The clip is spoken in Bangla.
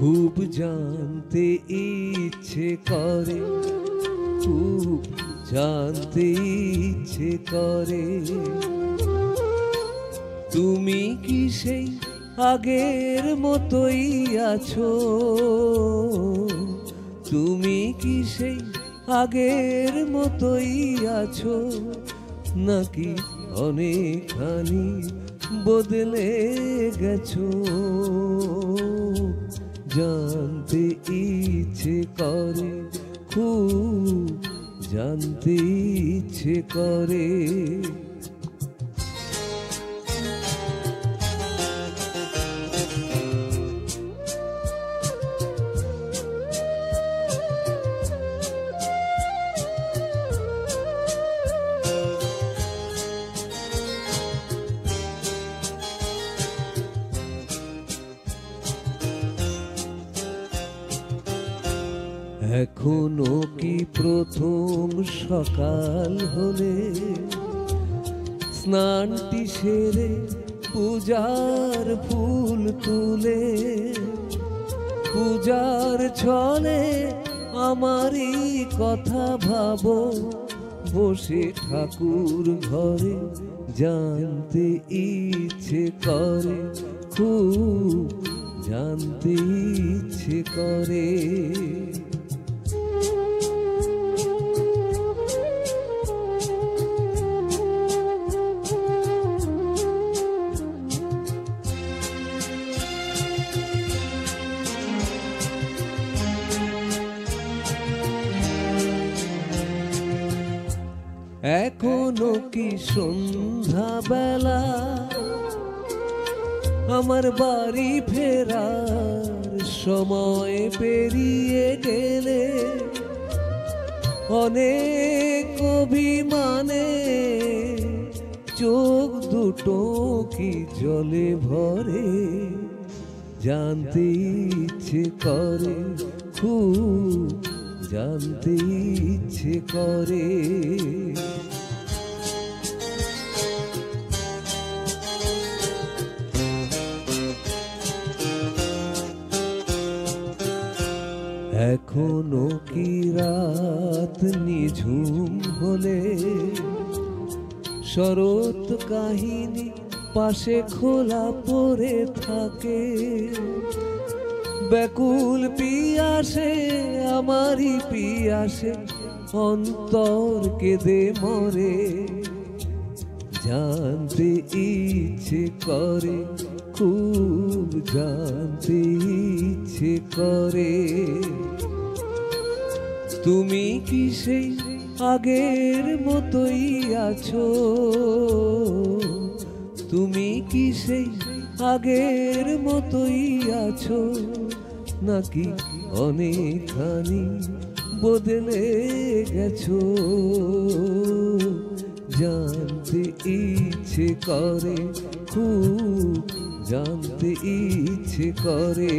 খুব জানতে ইচ্ছে করে, খুব জানতে ইচ্ছে করে, তুমি কি সেই আগের মতোই আছো? তুমি কি সেই আগের মতোই আছো, নাকি অনেকখানি বদলে গেছো? জানতে ইচ্ছে করে, খুব জানতে ইচ্ছে করে। এখনো কি প্রথম সকাল হলে স্নানটি সেরে পূজার ফুল তুলে, পূজার ছলে আমারই কথা ভাবো বসে ঠাকুর ঘরে? জানতে ইচ্ছে করে, খুব জানতে ইচ্ছে করে। এখনো কি সন্ধ্যা বেলা আমার বাড়ি ফেরার সময় পেরিয়ে গেলে, অনেক অভিমানে চোখ দুটো কি জলে ভরে? জানতে ইচ্ছে করে, খুব জানতে ইচ্ছে করে। এখনো কি রাত নিঝুম হলে শরৎ কাহিনী পাশে খোলা পড়ে থাকে? ব্যাকুল পিয়াসে আমারই পিয়াসে অন্তর কেঁদে মরে। জানতে ইচ্ছে করে, খুব জানতে ইচ্ছে করে। তুমি কি সেই আগের মতোই আছো? তুমি কি সেই আগের মতোই আছো, নাকি অনেকখানি বদলে গেছো? জানতে ইচ্ছে করে, খুব জানতে ইচ্ছে করে।